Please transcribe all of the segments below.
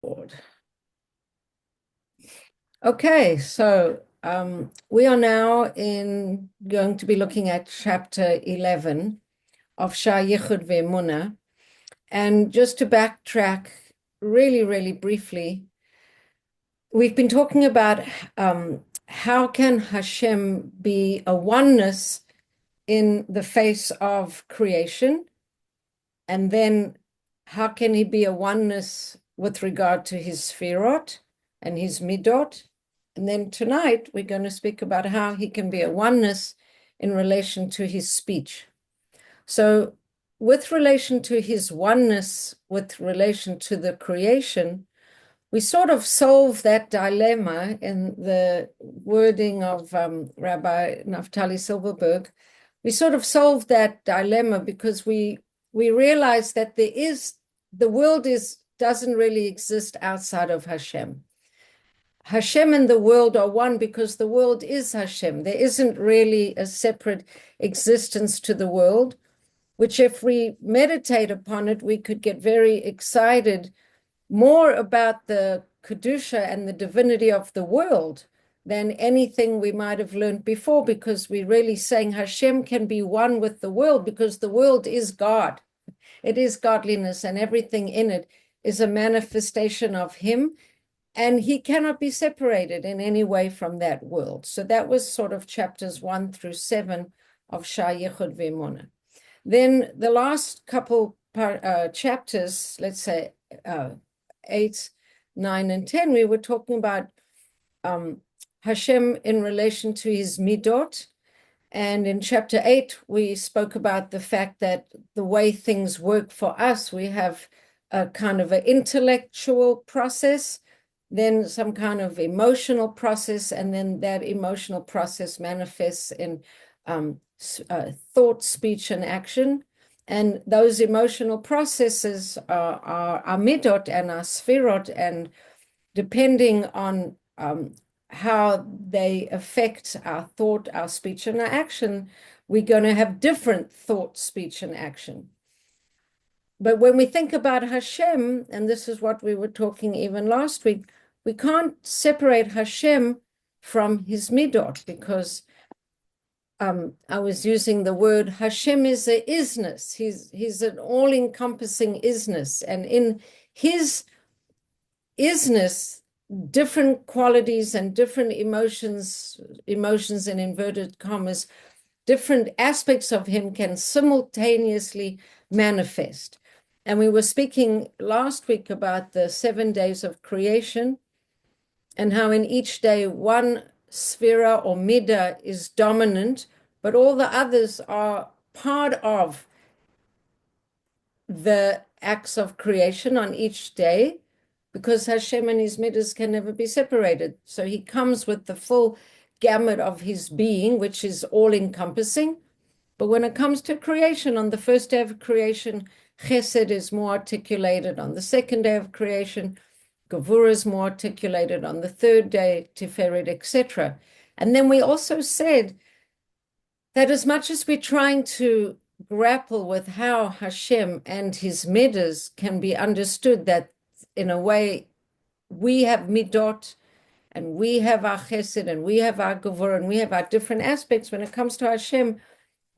Lord. Okay, so we are now going to be looking at chapter 11 of Shaar, Yichud, VeEmunah. And just to backtrack really, really briefly, we've been talking about how can Hashem be a oneness in the face of creation, and then how can he be a oneness with regard to his sphirot and his midot. And then tonight we're going to speak about how he can be a oneness in relation to his speech. So with relation to his oneness, with relation to the creation, we sort of solve that dilemma in the wording of Rabbi Naftali Silverberg. We sort of solved that dilemma because we realize that the world doesn't really exist outside of Hashem. Hashem and the world are one because the world is Hashem. There isn't really a separate existence to the world, which if we meditate upon it, we could get very excited more about the Kedusha and the divinity of the world than anything we might have learned before, because we're really saying Hashem can be one with the world because the world is God. It is godliness, and everything in it is a manifestation of him, and he cannot be separated in any way from that world. So that was sort of chapters 1 through 7 of Shaar, Yichud, VeEmunah. Then the last couple chapters, let's say 8, 9, and 10, we were talking about Hashem in relation to his midot. And in chapter 8, we spoke about the fact that the way things work for us, we have a kind of an intellectual process, then some kind of emotional process, and then that emotional process manifests in thought, speech, and action. And those emotional processes are our midot and our sphirot, and depending on how they affect our thought, our speech, and our action, we're going to have different thought, speech, and action. But when we think about Hashem, and this is what we were talking even last week, we can't separate Hashem from his midot, because I was using the word Hashem is a isness. He's an all-encompassing isness. And in his isness, different qualities and different emotions in inverted commas, different aspects of him can simultaneously manifest. And we were speaking last week about the 7 days of creation, and how in each day one sphera or midah is dominant, but all the others are part of the acts of creation on each day, because Hashem and his middas can never be separated. So he comes with the full gamut of his being, which is all-encompassing. But when it comes to creation, on the first day of creation, Chesed is more articulated. On the second day of creation, Gevurah is more articulated. On the third day, Tiferet, etc. And then we also said that as much as we're trying to grapple with how Hashem and his middas can be understood, that in a way we have midot, and we have our chesed, and we have our gevurah, and we have our different aspects. When it comes to Hashem,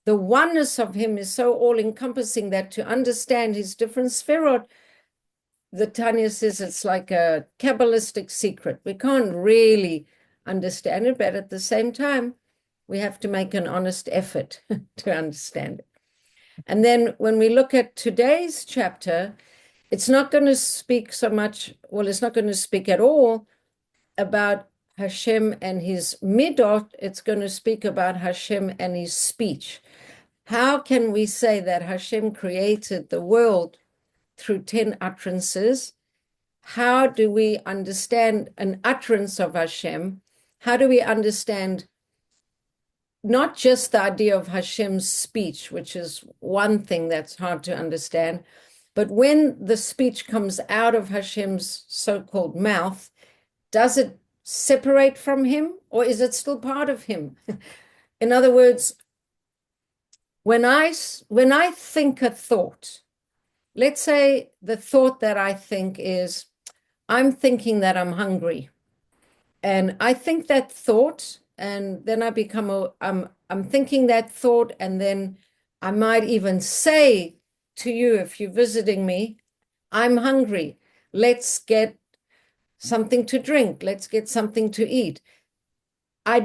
the oneness of him is so all-encompassing that to understand his different sphirot, the Tanya says it's like a Kabbalistic secret. We can't really understand it, but at the same time, we have to make an honest effort to understand it. And then when we look at today's chapter, it's not going to speak so much, well, it's not going to speak at all about Hashem and his midot. It's going to speak about Hashem and his speech. How can we say that Hashem created the world through 10 utterances? How do we understand an utterance of Hashem? How do we understand not just the idea of Hashem's speech, which is one thing that's hard to understand, but when the speech comes out of Hashem's so-called mouth, does it separate from him, or is it still part of him? In other words, when I think a thought, let's say the thought that I think is, I'm thinking that I'm hungry. And I think that thought, and then I become I'm thinking that thought, and then I might even say to you, if you're visiting me, I'm hungry. Let's get something to drink. Let's get something to eat. I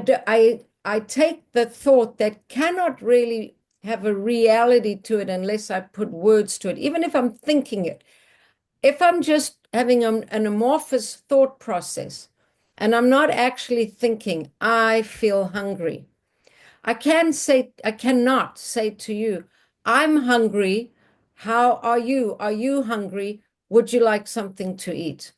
take the thought that cannot really have a reality to it unless I put words to it, even if I'm thinking it. If I'm just having an amorphous thought process and I'm not actually thinking, I feel hungry, I cannot say to you, I'm hungry. How are you? Are you hungry? Would you like something to eat?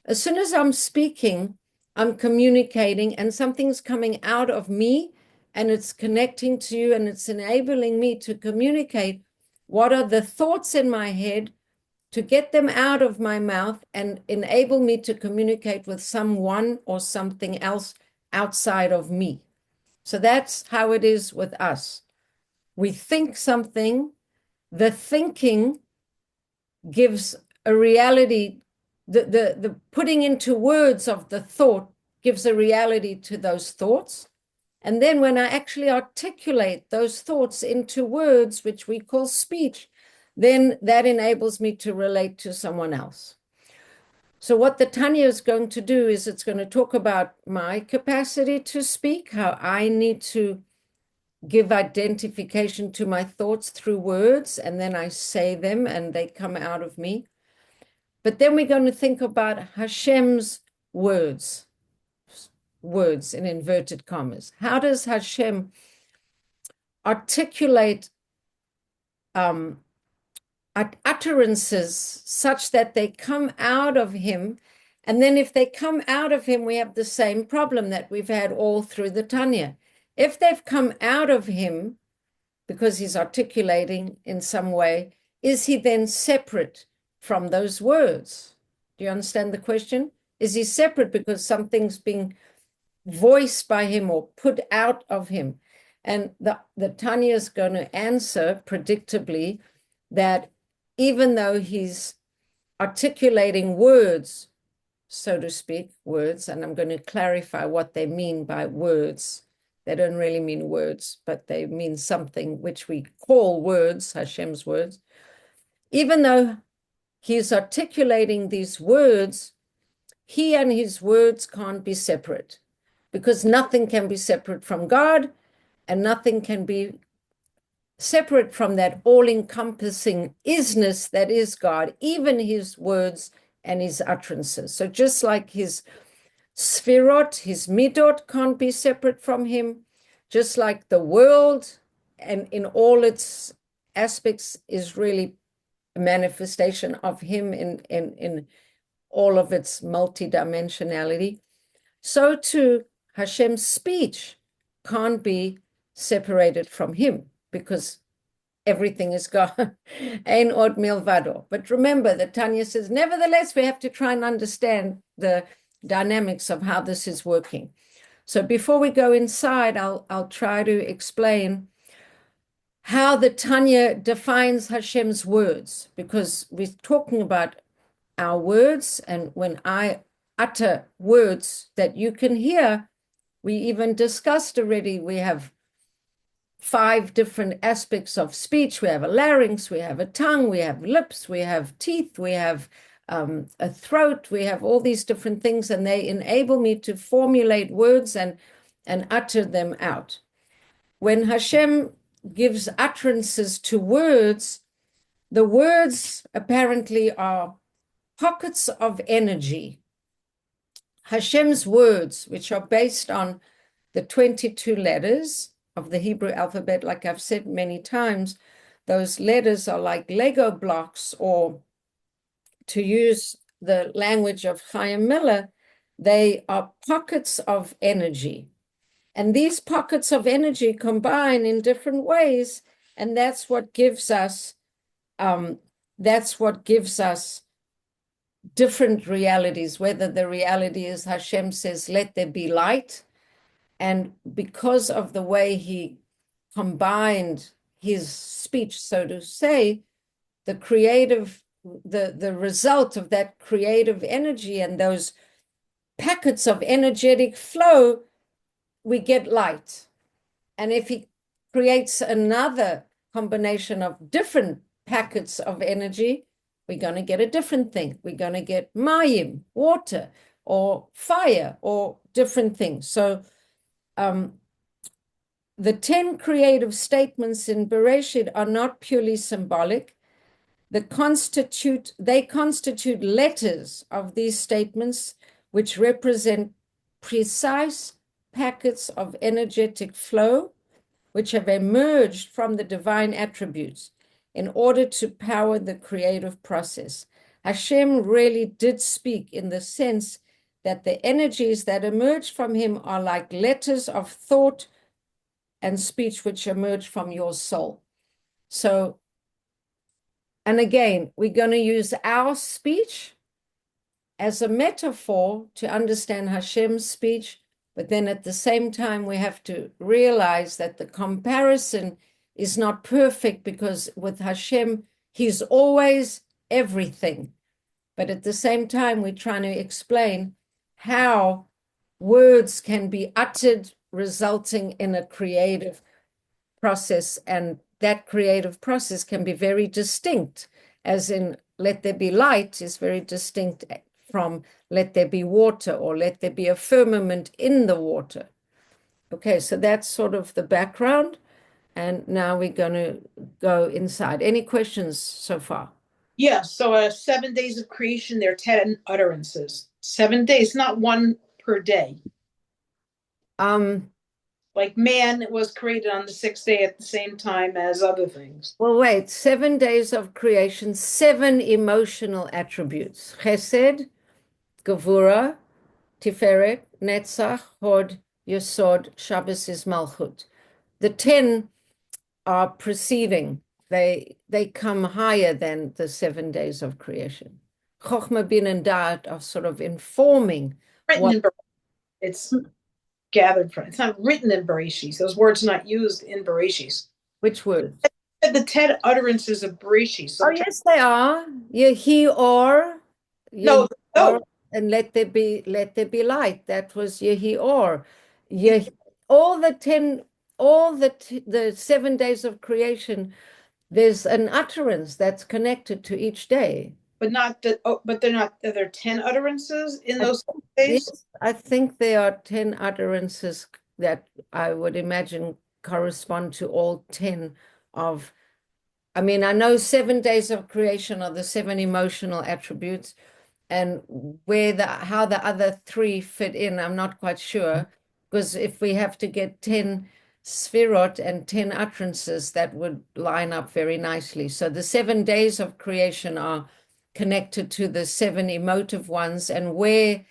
As soon as I'm speaking, I'm communicating and something's coming out of me and it's connecting to you and it's enabling me to communicate what are the thoughts in my head, to get them out of my mouth and enable me to communicate with someone or something else outside of me. So that's how it is with us. We think something, the thinking gives a reality, the putting into words of the thought gives a reality to those thoughts. And then when I actually articulate those thoughts into words, which we call speech, then that enables me to relate to someone else. So what the Tanya is going to do is it's going to talk about my capacity to speak, how I need to give identification to my thoughts through words, and then I say them and they come out of me. But then we're going to think about Hashem's words in inverted commas. How does Hashem articulate utterances such that they come out of him? And then if they come out of him, we have the same problem that we've had all through the Tanya. If they've come out of him because he's articulating in some way, is he then separate from those words? Do you understand the question? Is he separate because something's being voiced by him or put out of him? And the Tanya is going to answer predictably that even though he's articulating words, so to speak, words, and I'm going to clarify what they mean by words. They don't really mean words, but they mean something which we call words, Hashem's words. Even though he's articulating these words, he and his words can't be separate, because nothing can be separate from God, and nothing can be separate from that all-encompassing isness that is God, even his words and his utterances. So just like his Sfirot, his midot can't be separate from him, just like the world and in all its aspects is really a manifestation of him in all of its multidimensionality. So too, Hashem's speech can't be separated from him because everything is God. Ein od milvado. But remember, the Tanya says, nevertheless, we have to try and understand the dynamics of how this is working. So before we go inside, I'll try to explain how the Tanya defines Hashem's words, because we're talking about our words, and when I utter words that you can hear, we even discussed already, we have 5 different aspects of speech. We have a larynx, we have a tongue, we have lips, we have teeth, we have a throat, we have all these different things, and they enable me to formulate words and utter them out. When Hashem gives utterances to words, the words apparently are pockets of energy. Hashem's words, which are based on the 22 letters of the Hebrew alphabet, like I've said many times, those letters are like Lego blocks, or to use the language of Chaim Miller, they are pockets of energy. And these pockets of energy combine in different ways, and that's what gives us different realities, whether the reality is Hashem says, let there be light. And because of the way he combined his speech, so to say, the creative the result of that creative energy and those packets of energetic flow, we get light. And if he creates another combination of different packets of energy, we're going to get a different thing. We're going to get mayim, water, or fire, or different things. So the 10 creative statements in Bereshit are not purely symbolic. They constitute letters of these statements, which represent precise packets of energetic flow, which have emerged from the divine attributes in order to power the creative process. Hashem really did speak in the sense that the energies that emerge from him are like letters of thought and speech which emerge from your soul. So, and again, we're going to use our speech as a metaphor to understand Hashem's speech, but then at the same time, we have to realize that the comparison is not perfect, because with Hashem, he's always everything. But at the same time, we're trying to explain how words can be uttered, resulting in a creative process, and that creative process can be very distinct, as in let there be light is very distinct from let there be water, or let there be a firmament in the water. Okay, so that's sort of the background, and now we're going to go inside. Any questions so far? Yeah, so 7 days of creation, there are 10 utterances. 7 days, not one per day. Like man was created on the 6th day at the same time as other things. Well, wait, 7 days of creation, 7 emotional attributes. Chesed, Gevura, Tiferet, Netzach, Hod, Yesod, Shabbos is Malchut. The 10 are preceding. They come higher than the 7 days of creation. Chochmah, Bin, and Da'at are sort of informing. It's gathered from. It's not written in Bereshit. Those words are not used in Bereshit. Which words? The 10 utterances of Bereshit. So yes, they are. Yehi or. No. And let there be light. That was Yehi or. All the 7 days of creation, there's an utterance that's connected to each day. But they're not. Are there 10 utterances in those days? Yes, I think there are 10 utterances that I would imagine correspond to all 10 of. I mean, I know 7 days of creation are the 7 emotional attributes, and how the other 3 fit in, I'm not quite sure, because if we have to get 10 sfirot and 10 utterances, that would line up very nicely. So the 7 days of creation are connected to the 7 emotive ones, and where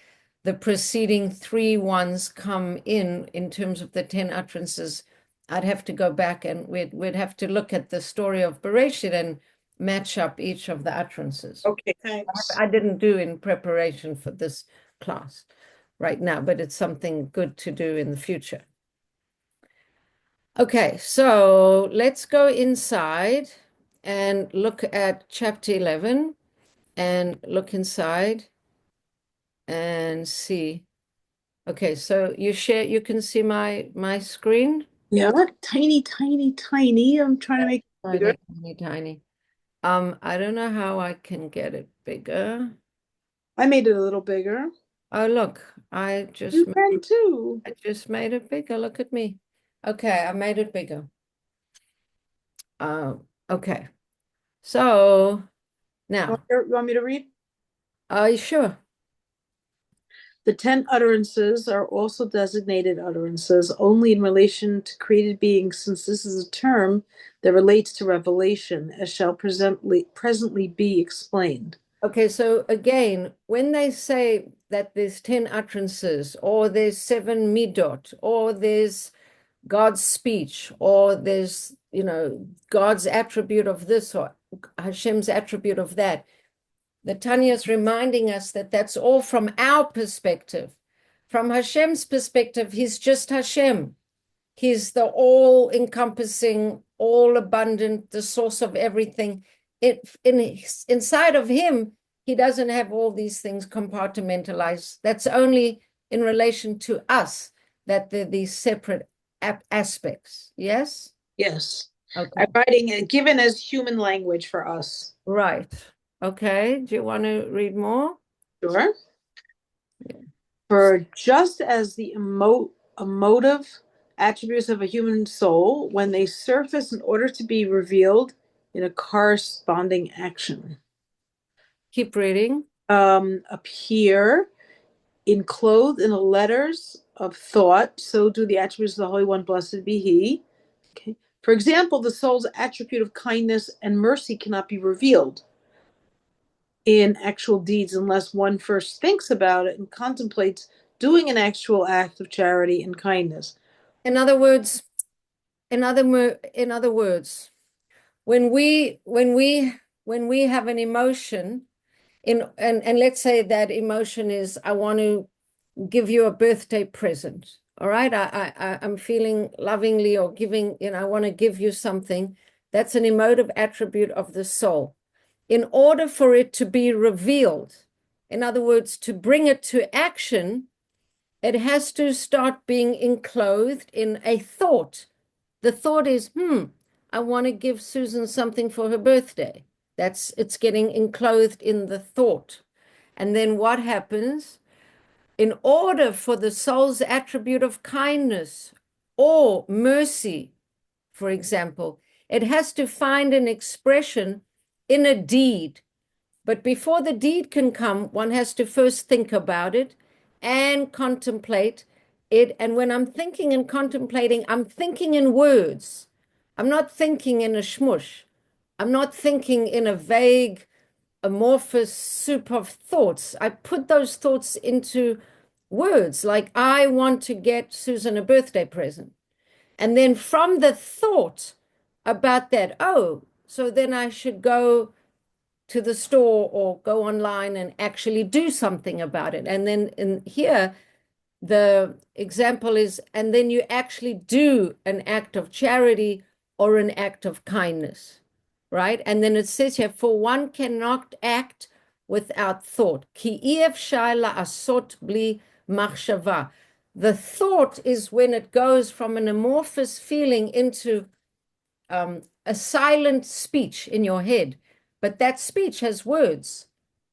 the preceding 3 ones come in terms of the 10 utterances, I'd have to go back and we'd have to look at the story of Bereshit and match up each of the utterances. Okay, thanks. I didn't do in preparation for this class right now, but it's something good to do in the future. Okay, so let's go inside and look at chapter 11 and look inside and see. Okay, so you can see my screen? Yeah, tiny, tiny, tiny. I'm trying to make it bigger. Tiny. I don't know how I can get it bigger. I made it a little bigger. Oh, look, you can too. I just made it bigger. Look at me. Okay, I made it bigger. Okay. So now. You want me to read? Sure. The 10 utterances are also designated utterances only in relation to created beings, since this is a term that relates to revelation, as shall presently be explained. Okay, so again, when they say that there's 10 utterances, or there's 7 midot, or there's God's speech, or there's, God's attribute of this, or Hashem's attribute of that, the Tanya is reminding us that that's all from our perspective. From Hashem's perspective, he's just Hashem. He's the all-encompassing, all-abundant, the source of everything. inside of him, he doesn't have all these things compartmentalized. That's only in relation to us that they're these separate aspects. Yes? Yes. Okay. I'm writing it given as human language for us. Right. Okay. Do you want to read more? Sure. Yeah. For just as the emotive attributes of a human soul, when they surface in order to be revealed in a corresponding action, Keep reading. appear enclosed in the letters of thought, so do the attributes of the Holy One, blessed be He. Okay. For example, the soul's attribute of kindness and mercy cannot be revealed in actual deeds unless one first thinks about it and contemplates doing an actual act of charity and kindness. In other words, in other words, when we have an emotion and let's say that emotion is I want to give you a birthday present. All right. I'm feeling lovingly or giving, I want to give you something. That's an emotive attribute of the soul. In order for it to be revealed, in other words, to bring it to action, it has to start being enclosed in a thought. The thought is, I want to give Susan something for her birthday. It's getting enclosed in the thought. And then what happens? In order for the soul's attribute of kindness or mercy, for example, it has to find an expression in a deed. But before the deed can come, one has to first think about it and contemplate it. And when I'm thinking and contemplating, I'm thinking in words. I'm not thinking in a shmush. I'm not thinking in a vague, amorphous soup of thoughts. I put those thoughts into words like, I want to get Susan a birthday present. And then from the thought about that, oh, so then I should go to the store or go online and actually do something about it. And then in here, the example is, and then you actually do an act of charity or an act of kindness, right? And then it says here, for one cannot act without thought. Ki efshar la'asot bli machshava. The thought is when it goes from an amorphous feeling into a silent speech in your head, but that speech has words.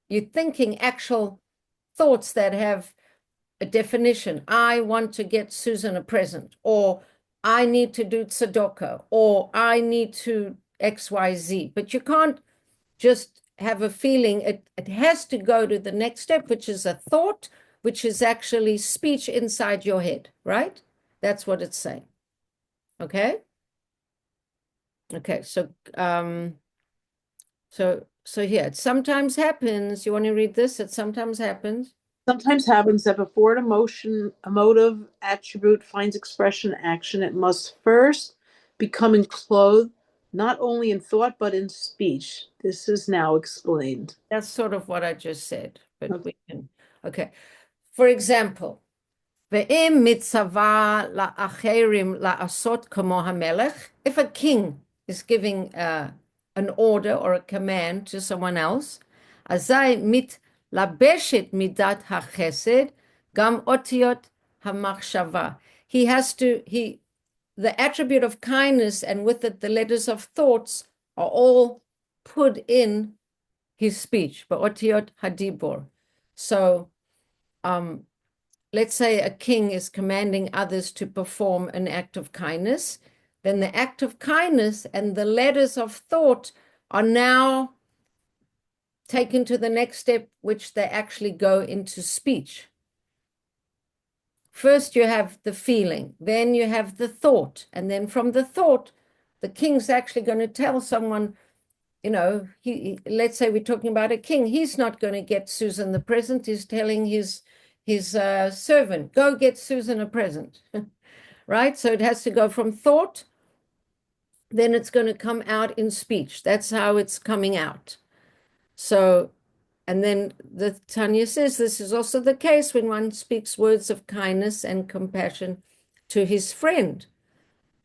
You're thinking actual thoughts that have a definition. I want to get Susan a present, or I need to do tzedakah, or I need to XYZ. But you can't just have a feeling. It has to go to the next step, which is a thought, which is actually speech inside your head, right? That's what it's saying. Okay? Okay, so here, it sometimes happens. You want to read this? It sometimes happens. Sometimes happens that before an emotive attribute finds expression in action, it must first become enclosed not only in thought but in speech. This is now explained. That's sort of what I just said, but Okay. we can. Okay. For example, ve'im mitzava la'acherim la'asot kamo hamelech. If a king is giving an order or a command to someone else, azai mit labeshet midat hachesed gam otiot hamachshava. He has to, the attribute of kindness and with it the letters of thoughts are all put in his speech, ba'otiot hadibor. So let's say a king is commanding others to perform an act of kindness, then the act of kindness and the letters of thought are now taken to the next step, which they actually go into speech. First, you have the feeling, then you have the thought, and then from the thought, the king's actually going to tell someone, let's say we're talking about a king. He's not going to get Susan the present. He's telling his servant, go get Susan a present, right? So it has to go from thought, then it's going to come out in speech. That's how it's coming out. So, and then the Tanya says this is also the case when one speaks words of kindness and compassion to his friend,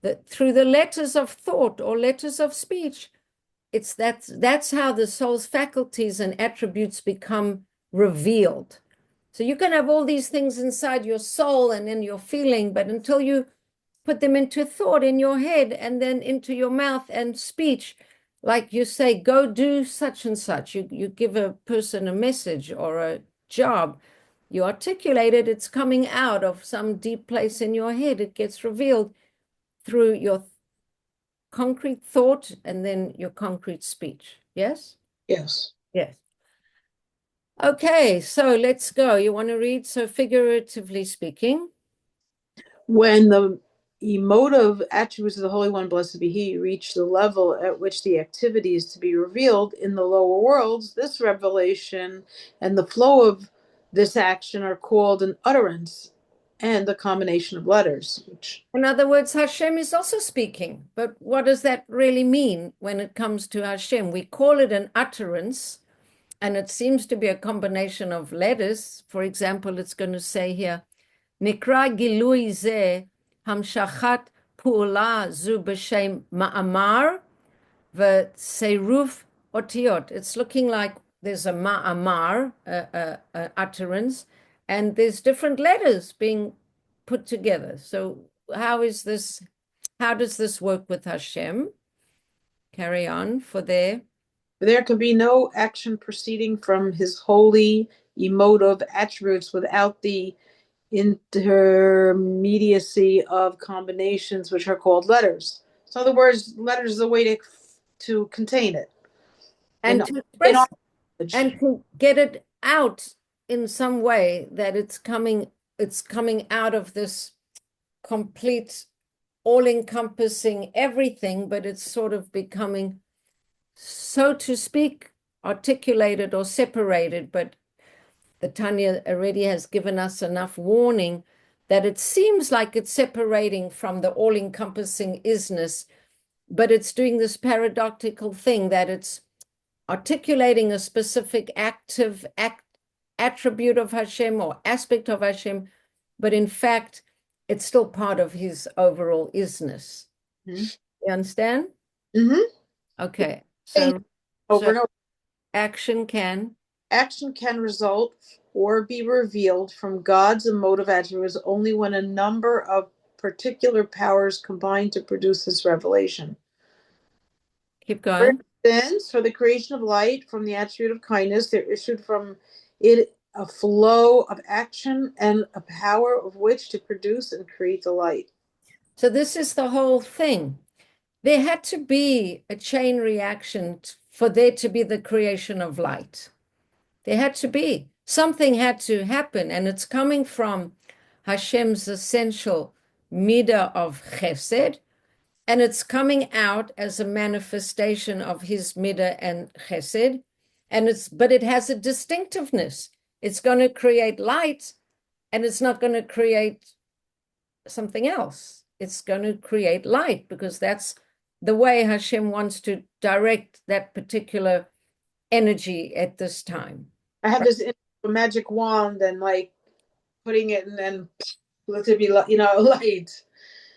that through the letters of thought or letters of speech, that's how the soul's faculties and attributes become revealed. So you can have all these things inside your soul and in your feeling, but until you put them into thought in your head and then into your mouth and speech, like you say, go do such and such. You give a person a message or a job, you articulate it, it's coming out of some deep place in your head. It gets revealed through your concrete thought and then your concrete speech. Yes? Yes. Yes. Okay, so let's go. You want to read? So, figuratively speaking, When the emotive attributes of the Holy One, blessed be He, reach the level at which the activity is to be revealed in the lower worlds, this revelation and the flow of this action are called an utterance and the combination of letters. in other words, Hashem is also speaking. But what does that really mean when it comes to Hashem? We call it an utterance, and it seems to be a combination of letters. For example, it's going to say here, Nikra Gilui Ze Hamshachat Pu'ula Zu B'Shem Ma'amar V'Seiruf Otiot. It's looking like there's a Ma'amar, a utterance, and there's different letters being put together. So how does this work with Hashem? Carry on for there. There can be no action proceeding from His holy emotive attributes without the intermediacy of combinations which are called letters. So, in other words, letters is a way to contain it And in to in express our it language. and to get it out in some way that it's coming out of this complete all-encompassing everything, but it's sort of becoming, so to speak, articulated or separated. But the Tanya already has given us enough warning that it seems like it's separating from the all-encompassing isness, but it's doing this paradoxical thing that it's articulating a specific attribute of Hashem or aspect of Hashem, but in fact, it's still part of his overall isness. Mm-hmm. You understand? Mm-hmm. Okay. Over So and over. action can. Action can result or be revealed from God's emotive attributes only when a number of particular powers combine to produce this revelation. Keep For going. instance, for the creation of light from the attribute of kindness, there issued from it a flow of action and a power of which to produce and create the light. So this is the whole thing. There had to be a chain reaction for there to be the creation of light. There had to be. Something had to happen, and it's coming from Hashem's essential midah of chesed, and it's coming out as a manifestation of his midah and chesed, but it has a distinctiveness. It's going to create light, and it's not going to create something else. It's going to create light because that's the way Hashem wants to direct that particular energy at this time. I have this magic wand and like putting it and then let it be, light.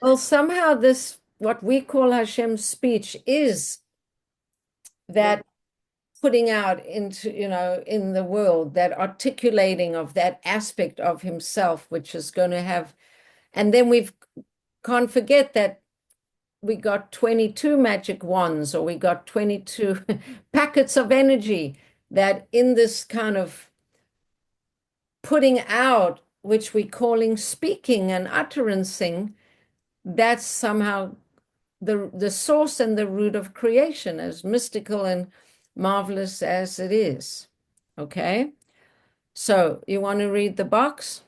Well, somehow this, what we call Hashem's speech, is that putting out into, in the world, that articulating of that aspect of himself, which is going to have, and then can't forget that we got 22 magic wands, or we got 22 packets of energy that in this kind of putting out, which we're calling speaking and utterancing, that's somehow the source and the root of creation, as mystical and marvelous as it is. Okay? So you want to read the box?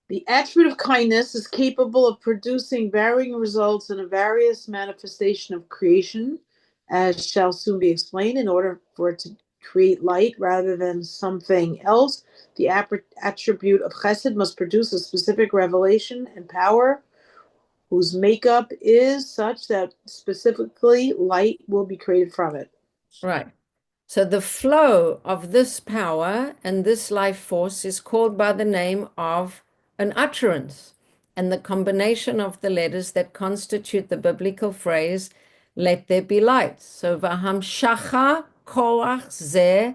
The attribute of kindness is capable of producing varying results in a various manifestation of creation, as shall soon be explained. In order for it to create light rather than something else, the attribute of chesed must produce a specific revelation and power whose makeup is such that specifically light will be created from it. Right. So the flow of this power and this life force is called by the name of an utterance. And the combination of the letters that constitute the biblical phrase, let there be light. So v'hamshacha koach zeh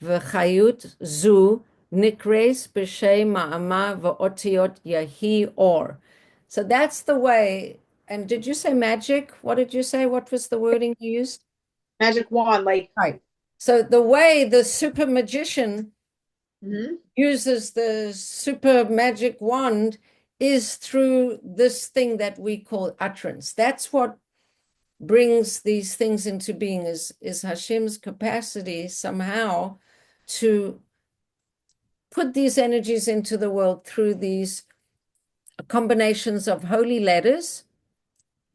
v'chayut zu nikres b'shem ma'ama v'otiot yahi or. So that's the way. And did you say magic? What did you say? What was the wording you used? Magic wand, like. Right. So the way the super magician Mhm. uses the super magic wand is through this thing that we call utterance. That's what brings these things into being is Hashem's capacity somehow to put these energies into the world through these combinations of holy letters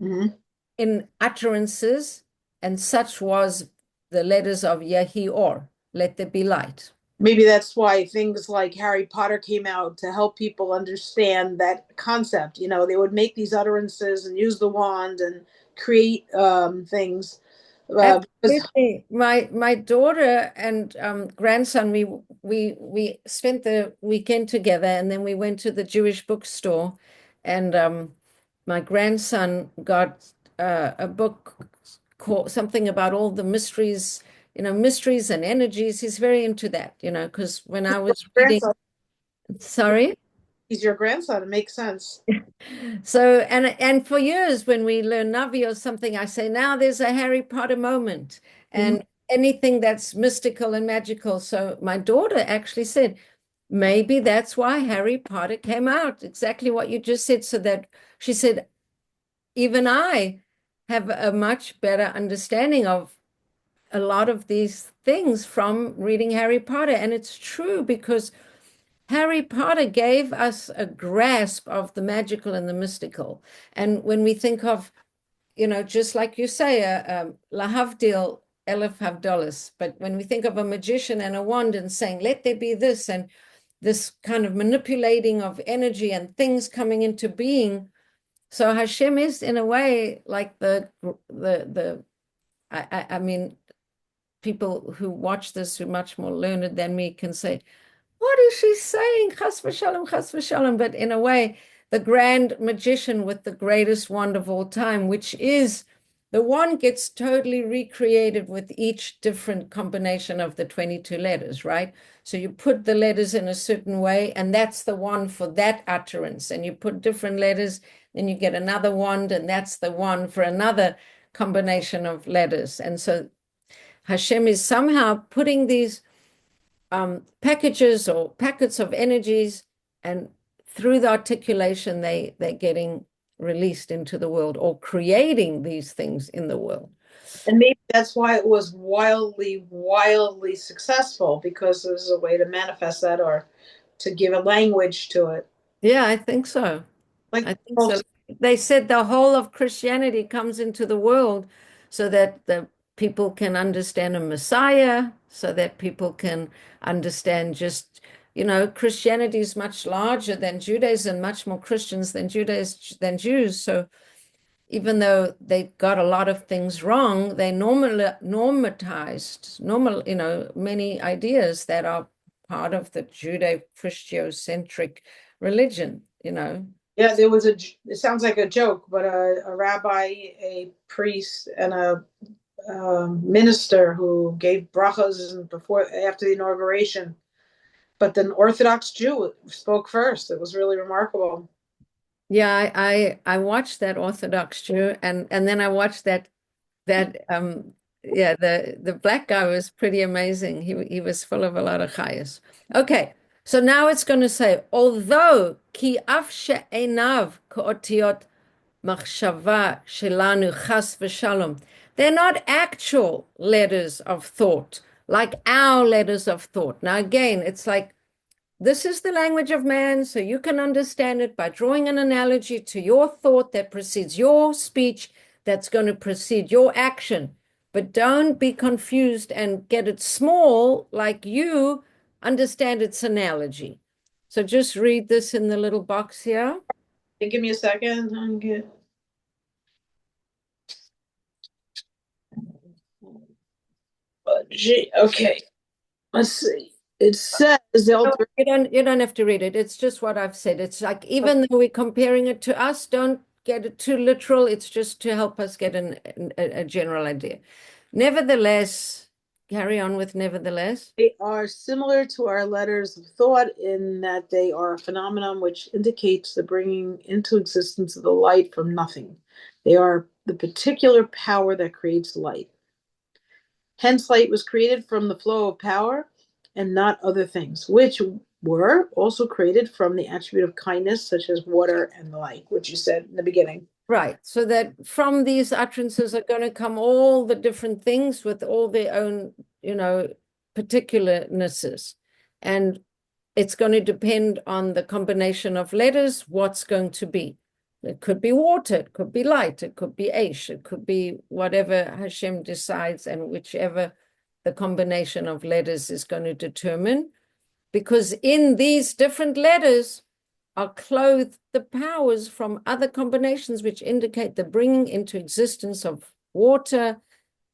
Mhm. in utterances, and such was the letters of Yehi Or, let there be light. Maybe that's why things like Harry Potter came out to help people understand that concept. You know, they would make these utterances and use the wand and create things. Because Absolutely. My daughter and grandson, we spent the weekend together, and then we went to the Jewish bookstore, and my grandson got a book called something about all the mysteries, mysteries and energies. He's very into that, because when I was reading, grandson, sorry. he's your grandson. It makes sense. So, and for years when we learn Navi or something, I say, now there's a Harry Potter moment Mhm. and anything that's mystical and magical. So my daughter actually said, maybe that's why Harry Potter came out, exactly what you just said. So that she said, even I have a much better understanding of a lot of these things from reading Harry Potter. And it's true because Harry Potter gave us a grasp of the magical and the mystical. And when we think of, just like you say, lahavdil elef havdolis, but when we think of a magician and a wand and saying, let there be this, and this kind of manipulating of energy and things coming into being. So Hashem is in a way like I mean, people who watch this who are much more learned than me can say, what is she saying? Chas v'shalom, chas v'shalom. But in a way, the grand magician with the greatest wand of all time, which is the wand gets totally recreated with each different combination of the 22 letters, right? So you put the letters in a certain way, and that's the wand for that utterance. And you put different letters, then you get another wand, and that's the wand for another combination of letters. And so Hashem is somehow putting these packages or packets of energies, and through the articulation, they're getting released into the world or creating these things in the world. And maybe that's why it was wildly, wildly successful, because there's a way to manifest that or to give a language to it. Yeah, I think so. Like I think so. most, They said the whole of Christianity comes into the world so that the people can understand a Messiah, so that people can understand just, Christianity is much larger than Judaism, much more Christians than than Jews. So even though they got a lot of things wrong, they normatized many ideas that are part of the Judeo-Christocentric religion. yeah, there was it sounds like a joke, but a rabbi, a priest, and a minister who gave brachas after the inauguration. But the Orthodox Jew spoke first. It was really remarkable. Yeah, I watched that Orthodox Jew, and then I watched that yeah, the black guy was pretty amazing. He was full of a lot of chayas. Okay, so now it's going to say, although ki af she'enav ka'otiot machshava shelanu chas v'shalom, they're not actual letters of thought like our letters of thought. Now again, it's like this is the language of man, so you can understand it by drawing an analogy to your thought that precedes your speech, that's going to precede your action. But don't be confused and get it small like you understand its analogy. So just read this in the little box here. Hey, give me a second. I'm good. Okay, let's see. It says No, they'll. you don't have to read it. It's just what I've said. It's like even though we're comparing it to us, don't get it too literal. It's just to help us get a general idea. Nevertheless, carry on with nevertheless. They are similar to our letters of thought in that they are a phenomenon which indicates the bringing into existence of the light from nothing. They are the particular power that creates light. Hence, light was created from the flow of power and not other things, which were also created from the attribute of kindness, such as water and the like, which you said in the beginning. Right. So that from these utterances are going to come all the different things with all their own, particularnesses. And it's going to depend on the combination of letters, what's going to be. It could be water, it could be light, it could be Aish, it could be whatever Hashem decides, and whichever the combination of letters is going to determine. Because in these different letters are clothed the powers from other combinations which indicate the bringing into existence of water,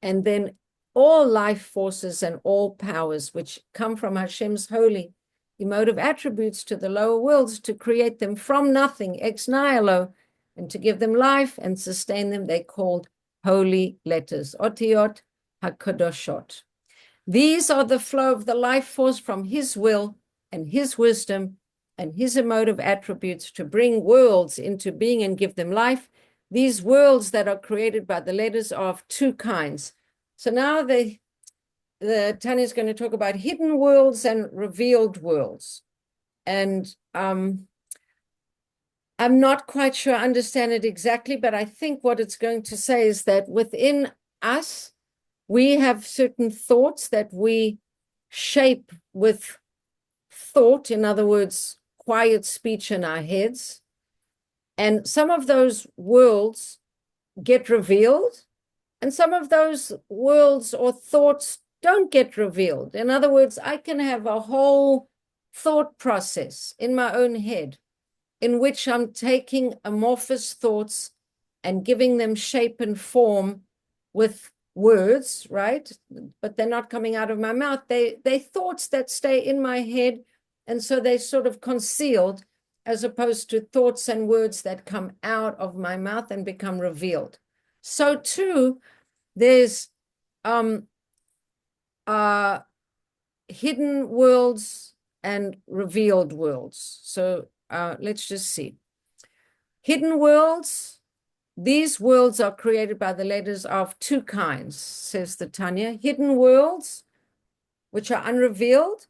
and then all life forces and all powers which come from Hashem's holy emotive attributes to the lower worlds to create them from nothing, ex nihilo, and to give them life and sustain them. They're called holy letters, otiyot hakadoshot. These are the flow of the life force from his will and his wisdom and his emotive attributes to bring worlds into being and give them life. These worlds that are created by the letters are of two kinds. So now the Tanya is going to talk about hidden worlds and revealed worlds. And I'm not quite sure I understand it exactly, but I think what it's going to say is that within us, we have certain thoughts that we shape with thought, in other words, quiet speech in our heads. And some of those worlds get revealed, and some of those worlds or thoughts don't get revealed. In other words, I can have a whole thought process in my own head in which I'm taking amorphous thoughts and giving them shape and form with words, right? But they're not coming out of my mouth. They're thoughts that stay in my head, and so they're sort of concealed, as opposed to thoughts and words that come out of my mouth and become revealed. So too, there's hidden worlds and revealed worlds. So let's just see. Hidden worlds, these worlds are created by the letters of two kinds, says the Tanya. Hidden worlds, which are unrevealed,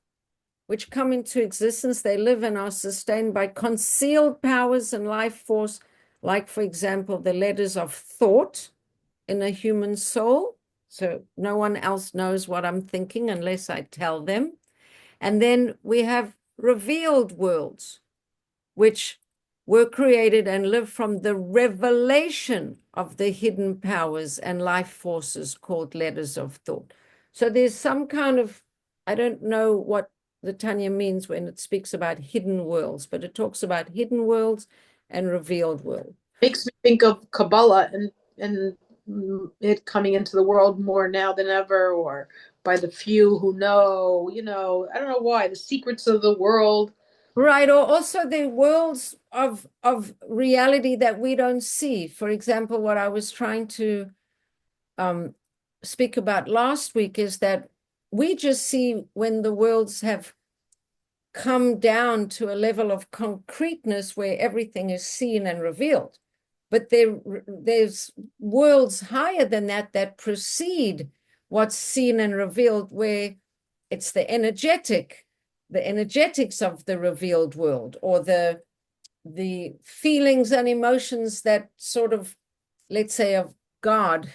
which come into existence. They live and are sustained by concealed powers and life force, like, for example, the letters of thought in a human soul. So no one else knows what I'm thinking unless I tell them. And then we have revealed worlds, which were created and live from the revelation of the hidden powers and life forces called letters of thought. So there's some kind of, I don't know what the Tanya means when it speaks about hidden worlds, but it talks about hidden worlds and revealed world. Makes me think of Kabbalah and it coming into the world more now than ever, or by the few who know, I don't know why, the secrets of the world. Right, or also the worlds of reality that we don't see. For example, what I was trying to speak about last week is that we just see when the worlds have come down to a level of concreteness where everything is seen and revealed. But there's worlds higher than that that precede what's seen and revealed, where it's the energetics of the revealed world, or the feelings and emotions that sort of, let's say, of God,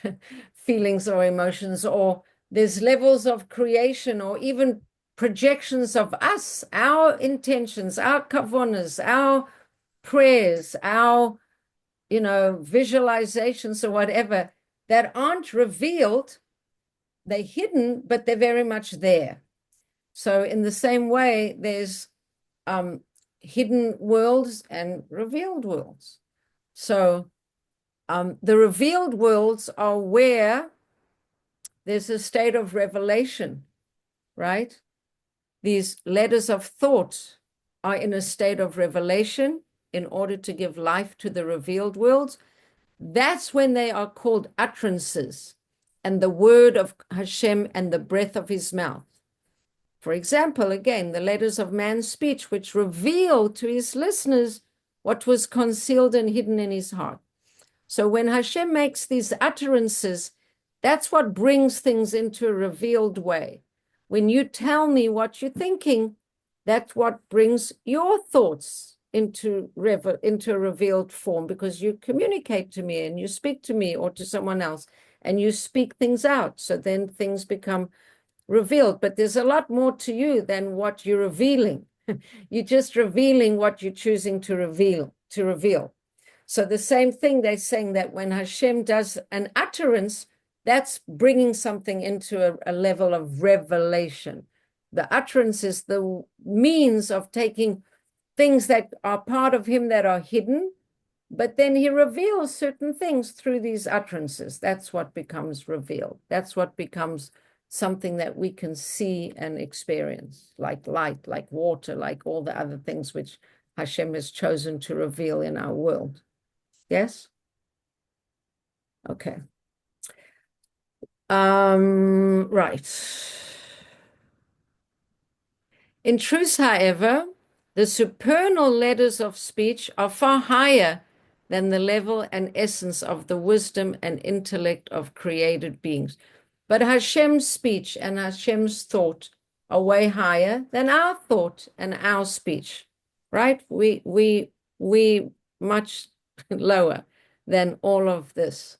feelings or emotions, or there's levels of creation, or even projections of us, our intentions, our kavanas, our prayers, our visualizations or whatever, that aren't revealed. They're hidden, but they're very much there. So in the same way, there's hidden worlds and revealed worlds. So the revealed worlds are where there's a state of revelation, right? These letters of thought are in a state of revelation, in order to give life to the revealed worlds, that's when they are called utterances and the word of Hashem and the breath of his mouth. For example, again, the letters of man's speech, which reveal to his listeners what was concealed and hidden in his heart. So when Hashem makes these utterances, that's what brings things into a revealed way. When you tell me what you're thinking, that's what brings your thoughts into a revealed form, because you communicate to me and you speak to me or to someone else and you speak things out. So then things become revealed. But there's a lot more to you than what you're revealing. You're just revealing what you're choosing to reveal. So the same thing, they're saying that when Hashem does an utterance, that's bringing something into a level of revelation. The utterance is the means of taking things that are part of him that are hidden, but then he reveals certain things through these utterances. That's what becomes revealed. That's what becomes something that we can see and experience, like light, like water, like all the other things which Hashem has chosen to reveal in our world. Yes? Okay. Right. In truth, however, the supernal letters of speech are far higher than the level and essence of the wisdom and intellect of created beings. But Hashem's speech and Hashem's thought are way higher than our thought and our speech, right? We much lower than all of this.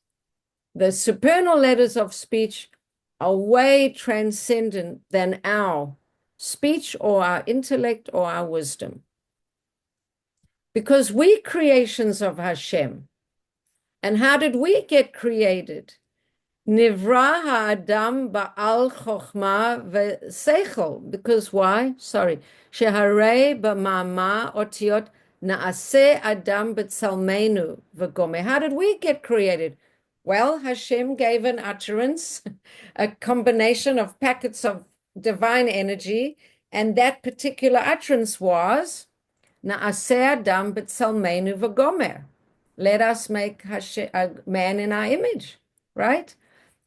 The supernal letters of speech are way transcendent than our speech or our intellect or our wisdom. Because we creations of Hashem. And how did we get created? Nivra ha'adam ba'al chokhmah ve'seichel. Because why? Sheharei b'ma'ama otiot na'aseh adam b'tzalmenu v'gomeh. How did we get created? Well, Hashem gave an utterance, a combination of packets of divine energy, and that particular utterance was na'aseh adam b'tzalmenu v'gomer. Let us make a man in our image, right?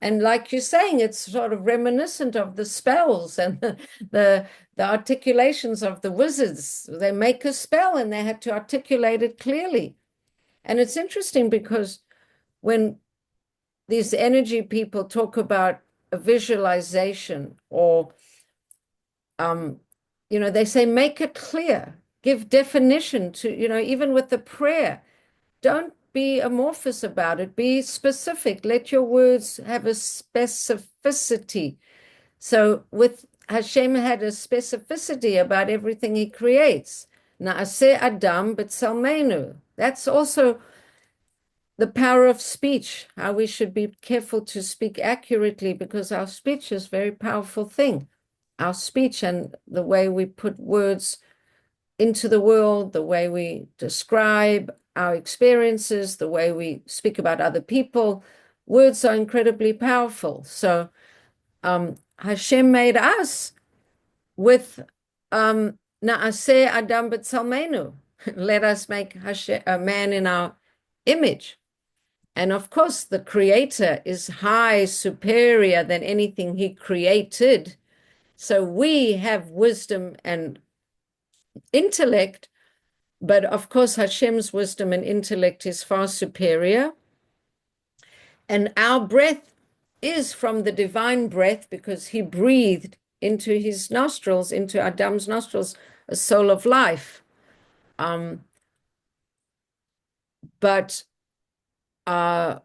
And like you're saying, it's sort of reminiscent of the spells and the articulations of the wizards. They make a spell and they had to articulate it clearly. And it's interesting because when these energy people talk about a visualization or, they say, make it clear, give definition to, even with the prayer. Don't be amorphous about it. Be specific. Let your words have a specificity. So with Hashem had a specificity about everything he creates. Na'aseh Adam b'tzalmenu. That's also the power of speech, how we should be careful to speak accurately, because our speech is a very powerful thing. Our speech and the way we put words into the world, the way we describe our experiences, the way we speak about other people, words are incredibly powerful. So Hashem made us with Na'aseh Adam b'tzalmenu. Let us make a man in our image. And of course, the creator is high, superior than anything he created. So we have wisdom and intellect, but of course, Hashem's wisdom and intellect is far superior. And our breath is from the divine breath, because he breathed into his nostrils, into Adam's nostrils, a soul of life. But our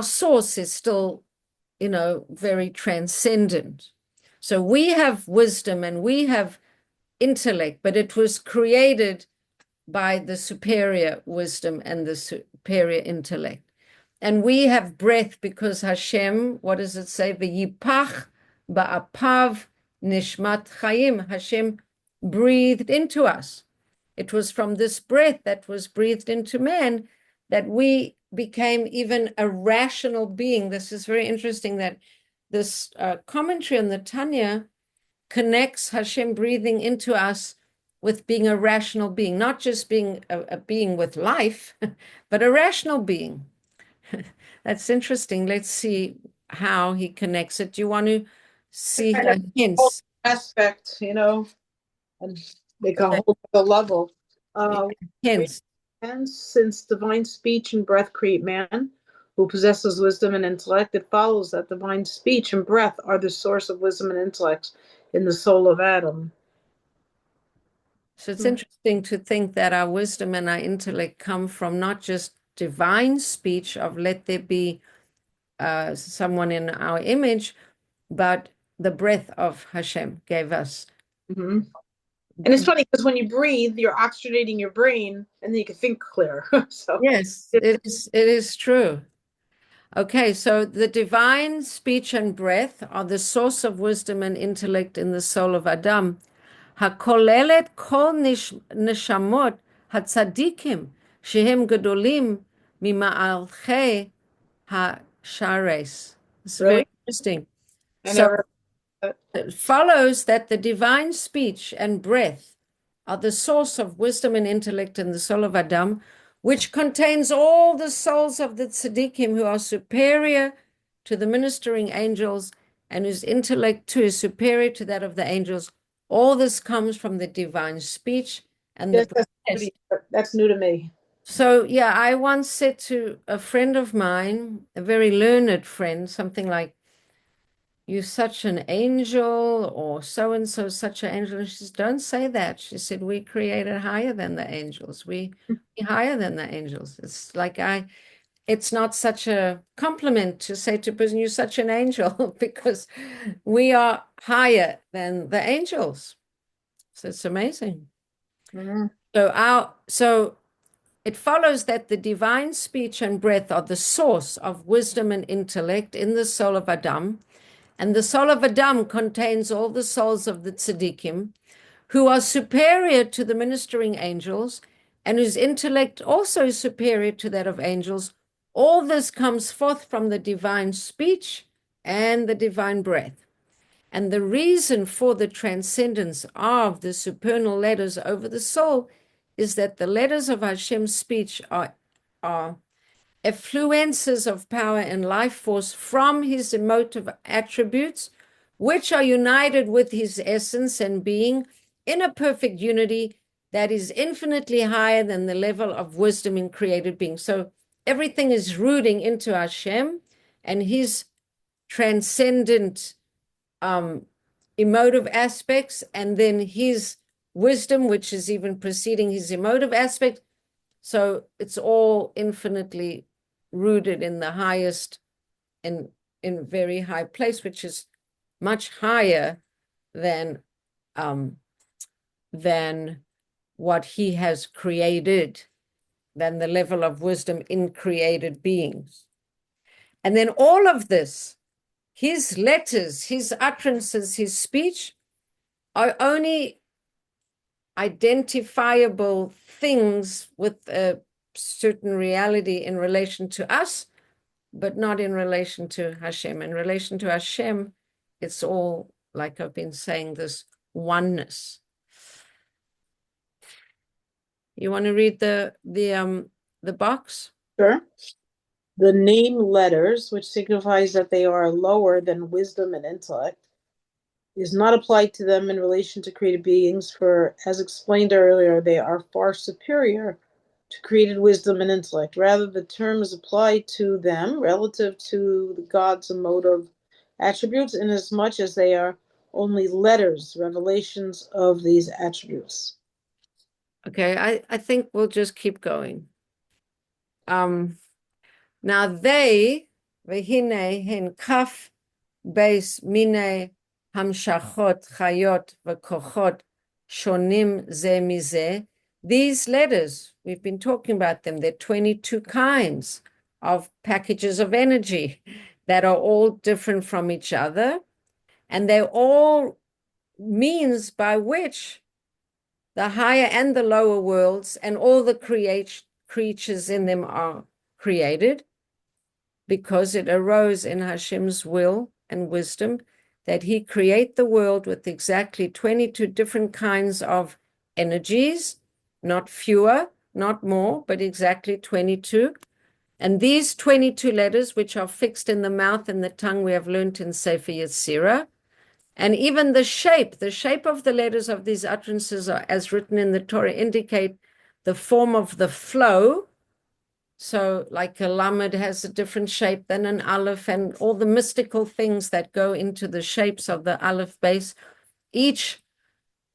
source is still, very transcendent. So we have wisdom and we have intellect, but it was created by the superior wisdom and the superior intellect. And we have breath because Hashem, what does it say? V'yipach ba'apav nishmat chayim. Hashem breathed into us. It was from this breath that was breathed into man that we became even a rational being. This is very interesting that this commentary on the Tanya connects Hashem breathing into us with being a rational being, not just being a being with life, but a rational being. That's interesting. Let's see how he connects it. Do you want to see Kind of hints? aspect, and make a whole other level. Hints. And since divine speech and breath create man, who possesses wisdom and intellect, it follows that divine speech and breath are the source of wisdom and intellect in the soul of Adam. So it's interesting to think that our wisdom and our intellect come from not just divine speech of let there be someone in our image, but the breath of Hashem gave us. Mm-hmm. And it's funny because when you breathe, you're oxygenating your brain, and then you can think clear. So yes, it is true. Okay, so the divine speech and breath are the source of wisdom and intellect in the soul of Adam. הכוללת כל נשמות הצדיקים שהם גדולים ממלכי השרס. It's very really, interesting. I So never. it follows that the divine speech and breath are the source of wisdom and intellect in the soul of Adam, which contains all the souls of the tzaddikim who are superior to the ministering angels and whose intellect too is superior to that of the angels. All this comes from the divine speech and Yes, the breath. that's new to me. So, yeah, I once said to a friend of mine, a very learned friend, something like, you're such an angel, or so and so such an angel. And she says, don't say that. She said, we created higher than the angels. We higher than the angels. It's like it's not such a compliment to say to a person, you're such an angel, because we are higher than the angels. So it's amazing. Mm-hmm. So it follows that the divine speech and breath are the source of wisdom and intellect in the soul of Adam. And the soul of Adam contains all the souls of the tzaddikim, who are superior to the ministering angels, and whose intellect also is superior to that of angels. All this comes forth from the divine speech and the divine breath. And the reason for the transcendence of the supernal letters over the soul is that the letters of Hashem's speech are effluences of power and life force from his emotive attributes, which are united with his essence and being in a perfect unity that is infinitely higher than the level of wisdom in created beings. So everything is rooting into Hashem and his transcendent emotive aspects, and then his wisdom, which is even preceding his emotive aspect. So it's all infinitely rooted in the highest and in very high place, which is much higher than what he has created, than the level of wisdom in created beings. And then all of this, his letters, his utterances, his speech, are only identifiable things with a certain reality in relation to us, but not in relation to Hashem. In relation to Hashem, it's all, like I've been saying, this oneness. You want to read the box? Sure. The name letters, which signifies that they are lower than wisdom and intellect, is not applied to them in relation to created beings, for, as explained earlier, they are far superior to created wisdom and intellect. Rather, the term is applied to them relative to the God's emotive attributes, inasmuch as they are only letters, revelations of these attributes. Okay, I think we'll just keep going. Now they, v'hine hen kaf beis mine hamshachot chayot v'kochot shonim ze mize. These letters, we've been talking about them, they're 22 kinds of packages of energy that are all different from each other, and they're all means by which the higher and the lower worlds and all the creatures in them are created, because it arose in Hashem's will and wisdom that he create the world with exactly 22 different kinds of energies, not fewer, not more, but exactly 22. And these 22 letters, which are fixed in the mouth and the tongue, we have learned in Sefer Yetzirah. And even the shape of the letters of these utterances are, as written in the Torah, indicate the form of the flow. So like a lamed has a different shape than an aleph, and all the mystical things that go into the shapes of the aleph base. Each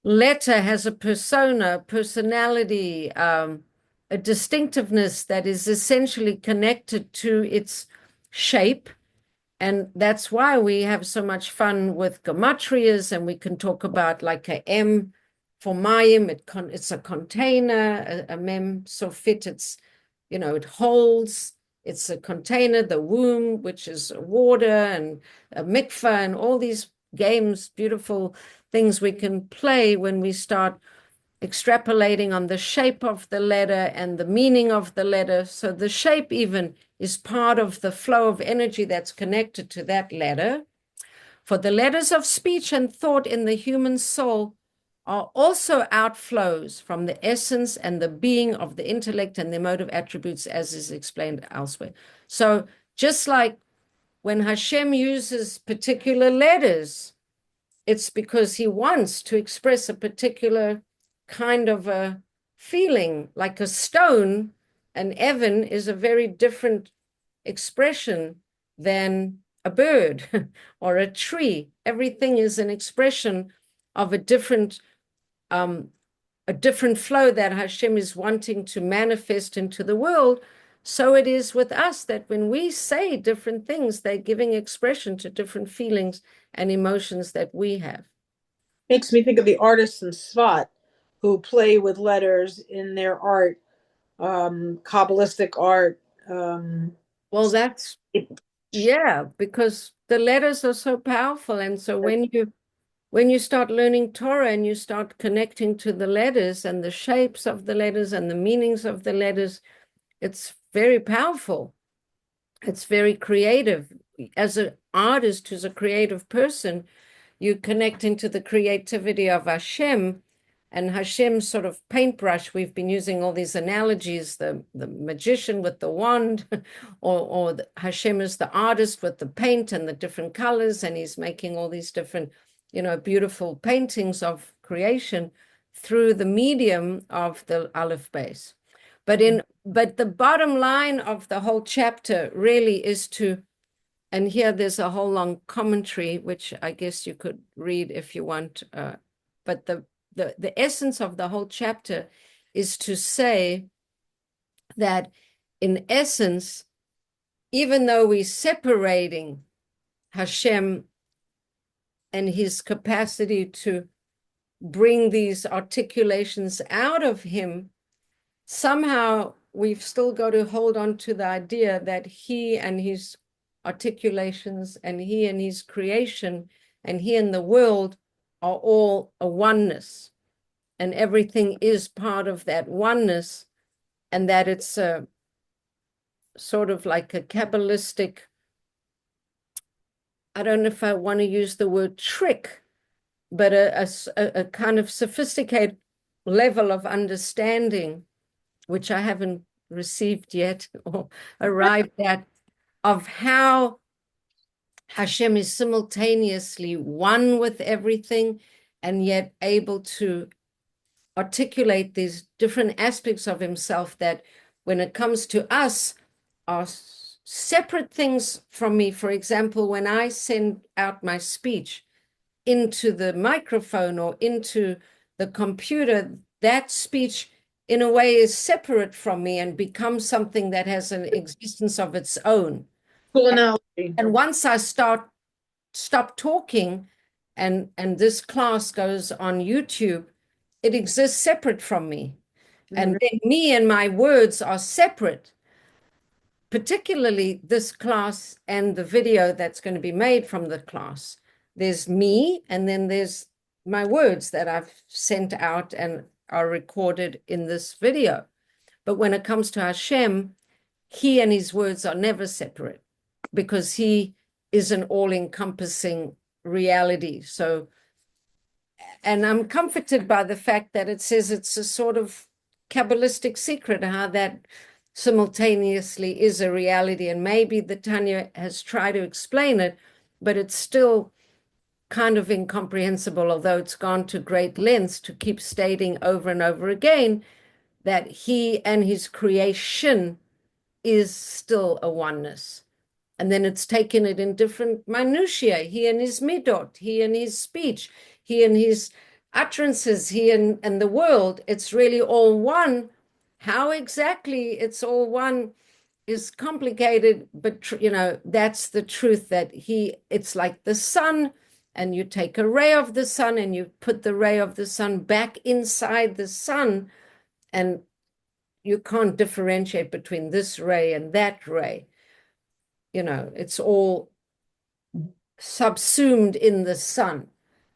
letter has a persona, personality, a distinctiveness that is essentially connected to its shape. And that's why we have so much fun with gematrias, and we can talk about like a M for Mayim, it's a container, a mem sofit, it's, it holds, it's a container, the womb, which is water, and a mikvah, and all these games, beautiful things we can play when we start extrapolating on the shape of the letter and the meaning of the letter. So the shape even is part of the flow of energy that's connected to that letter. For the letters of speech and thought in the human soul are also outflows from the essence and the being of the intellect and the emotive attributes, as is explained elsewhere. So just like when Hashem uses particular letters, it's because he wants to express a particular kind of a feeling. Like a stone, an Evan is a very different expression than a bird or a tree. Everything is an expression of a different flow that Hashem is wanting to manifest into the world. So it is with us that when we say different things, they're giving expression to different feelings and emotions that we have. Makes me think of the artists in Svat who play with letters in their art, Kabbalistic art. Well, that's, yeah, because the letters are so powerful. And so when you start learning Torah and you start connecting to the letters and the shapes of the letters and the meanings of the letters, it's very powerful. It's very creative. As an artist who's a creative person, you connect into the creativity of Hashem, and Hashem's sort of paintbrush. We've been using all these analogies, the magician with the wand, or Hashem is the artist with the paint and the different colors, and he's making all these different, beautiful paintings of creation through the medium of the Aleph base. But the bottom line of the whole chapter really is to, and here there's a whole long commentary, which I guess you could read if you want. But the essence of the whole chapter is to say that in essence, even though we're separating Hashem and his capacity to bring these articulations out of him, somehow we've still got to hold on to the idea that he and his articulations and he and his creation and he and the world are all a oneness, and everything is part of that oneness, and that it's a sort of like a Kabbalistic, I don't know if I want to use the word trick, but a kind of sophisticated level of understanding, which I haven't received yet or arrived at, of how Hashem is simultaneously one with everything and yet able to articulate these different aspects of himself that when it comes to us are separate things from me. For example, when I send out my speech into the microphone or into the computer, that speech in a way is separate from me and becomes something that has an existence of its own. Cool analogy. And once I stop talking and this class goes on YouTube, it exists separate from me. And then me and my words are separate, particularly this class and the video that's going to be made from the class. There's me, and then there's my words that I've sent out and are recorded in this video. But when it comes to Hashem, he and his words are never separate because he is an all-encompassing reality. So And I'm comforted by the fact that it says it's a sort of Kabbalistic secret, how that simultaneously is a reality. And maybe the Tanya has tried to explain it, but it's still kind of incomprehensible, although it's gone to great lengths to keep stating over and over again that he and his creation is still a oneness. And then it's taken it in different minutiae, he and his midot, he and his speech, he and his utterances, he and the world. It's really all one. How exactly it's all one is complicated, but that's the truth, that it's like the sun, and you take a ray of the sun and you put the ray of the sun back inside the sun, and you can't differentiate between this ray and that ray. It's all subsumed in the sun.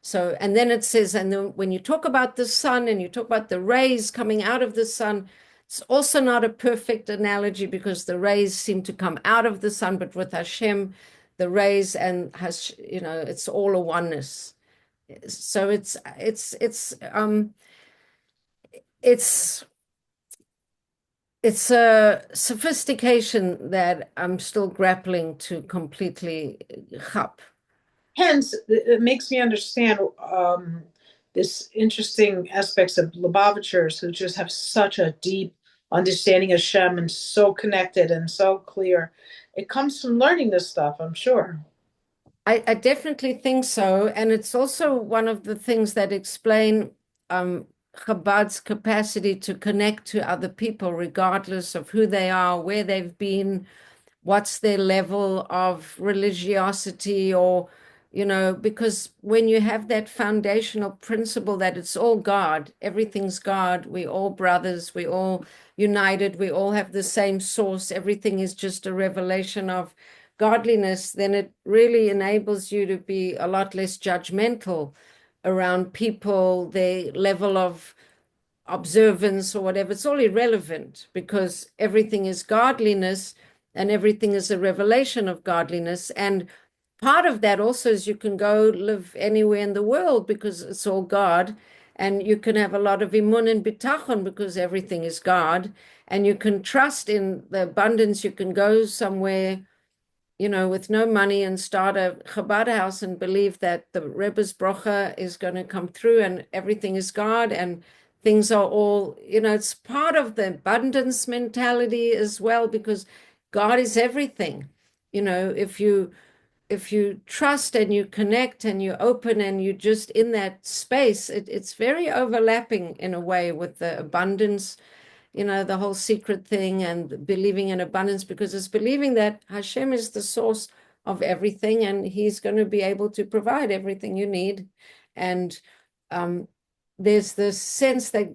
So, and then it says, and then when you talk about the sun and you talk about the rays coming out of the sun, it's also not a perfect analogy because the rays seem to come out of the sun, but with Hashem, the rays and it's all a oneness. So it's a sophistication that I'm still grappling to completely chap. Hence, it makes me understand this interesting aspects of Lubavitchers who just have such a deep understanding of Shem and so connected and so clear. It comes from learning this stuff, I'm sure. I definitely think so. And it's also one of the things that explain Chabad's capacity to connect to other people, regardless of who they are, where they've been, what's their level of religiosity, or because when you have that foundational principle that it's all God, everything's God, we all brothers, we all united, we all have the same source, everything is just a revelation of godliness, then it really enables you to be a lot less judgmental around people, their level of observance or whatever. It's all irrelevant because everything is godliness and everything is a revelation of godliness. And part of that also is you can go live anywhere in the world because it's all God, and you can have a lot of emunah and bitachon because everything is God, and you can trust in the abundance. You can go somewhere with no money and start a Chabad house and believe that the Rebbe's bracha is going to come through and everything is God and things are all, it's part of the abundance mentality as well, because God is everything. If you trust and you connect and you open and you just in that space, it's very overlapping in a way with the abundance, the whole secret thing and believing in abundance, because it's believing that Hashem is the source of everything and he's going to be able to provide everything you need. And there's this sense that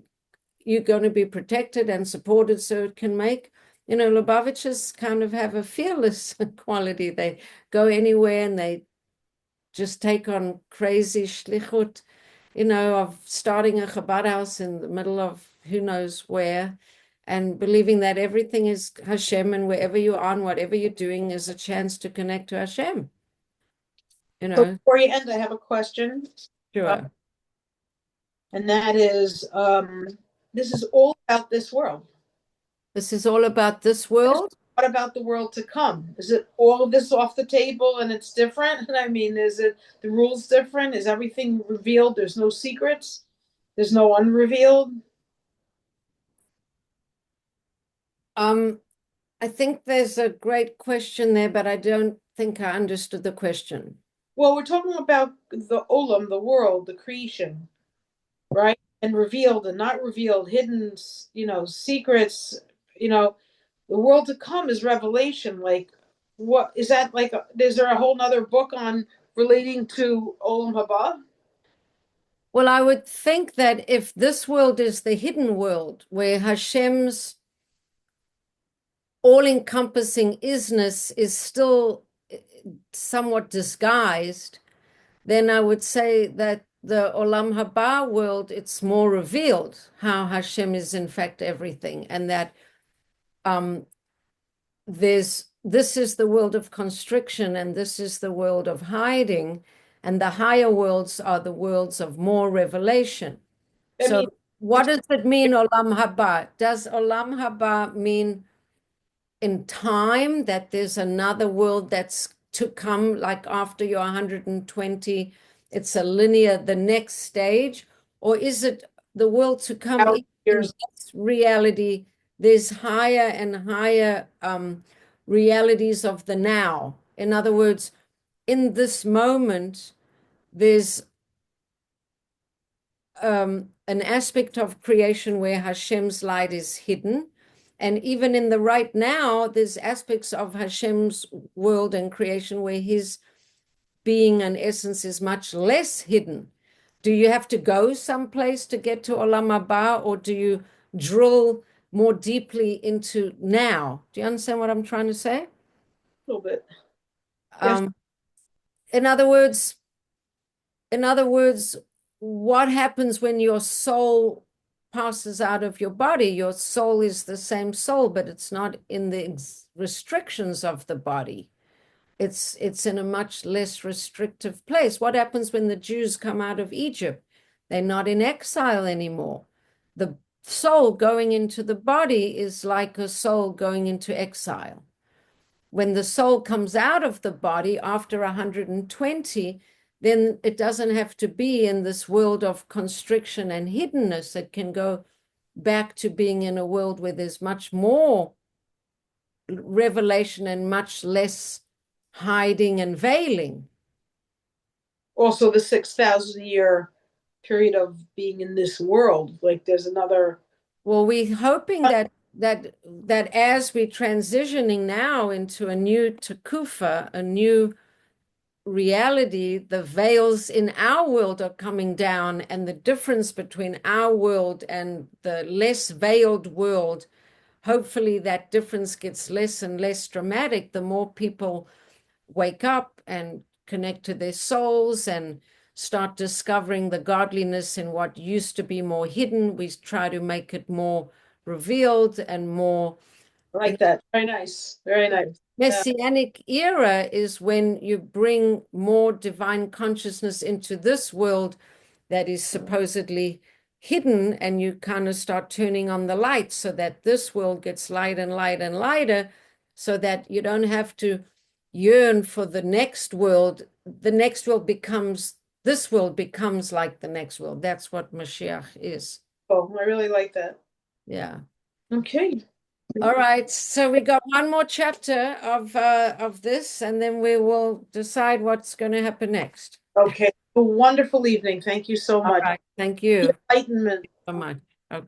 you're going to be protected and supported, so it can make, Lubavitchers kind of have a fearless quality. They go anywhere and they just take on crazy shlichut, of starting a Chabad house in the middle of who knows where, and believing that everything is Hashem, and wherever you are and whatever you're doing is a chance to connect to Hashem. So before you end, I have a question. Sure. And that is, this is all about this world. This is all about this world. What about the world to come? Is it all of this off the table and it's different? I mean, is it the rules different? Is everything revealed? There's no secrets? There's no unrevealed? I think there's a great question there, but I don't think I understood the question. Well, we're talking about the olam, the world, the creation, right? And revealed and not revealed, hidden, secrets, the world to come is revelation. Like, what is that? Like, is there a whole nother book on relating to olam haba? Well, I would think that if this world is the hidden world where Hashem's all-encompassing isness is still somewhat disguised, then I would say that the Olam Haba world, it's more revealed how Hashem is in fact everything, and that this is the world of constriction and this is the world of hiding, and the higher worlds are the worlds of more revelation. I So mean, what does it mean, Olam Haba? Does Olam Haba mean in time that there's another world that's to come, like after your 120, it's a linear, the next stage? Or is it the world to come out in years. this reality? There's higher and higher realities of the now. In other words, in this moment, there's an aspect of creation where Hashem's light is hidden. And even in the right now, there's aspects of Hashem's world and creation where his being and essence is much less hidden. Do you have to go someplace to get to Olam Haba, or do you drill more deeply into now? Do you understand what I'm trying to say? A little bit. Yes. Um, in other words, in other words, what happens when your soul passes out of your body? Your soul is the same soul, but it's not in the restrictions of the body. It's in a much less restrictive place. What happens when the Jews come out of Egypt? They're not in exile anymore. The soul going into the body is like a soul going into exile. When the soul comes out of the body after 120, then it doesn't have to be in this world of constriction and hiddenness. It can go back to being in a world where there's much more revelation and much less hiding and veiling. Also, the 6,000 year period of being in this world, like there's another. Well, we're hoping that as we're transitioning now into a new Tekufa, a new reality, the veils in our world are coming down, and the difference between our world and the less veiled world, hopefully that difference gets less and less dramatic the more people wake up and connect to their souls and start discovering the godliness in what used to be more hidden. We try to make it more revealed and more. I like that. Very nice. Very nice. Messianic era is when you bring more divine consciousness into this world that is supposedly hidden, and you kind of start turning on the light so that this world gets light and light and lighter, so that you don't have to yearn for the next world. The next world becomes, this world becomes like the next world. That's what Mashiach is. Oh, I really like that. Yeah. Okay. All right. So we got one more chapter of this, and then we will decide what's going to happen next. Okay. A wonderful evening. Thank you so All much. right. Thank you Enlightenment. so much.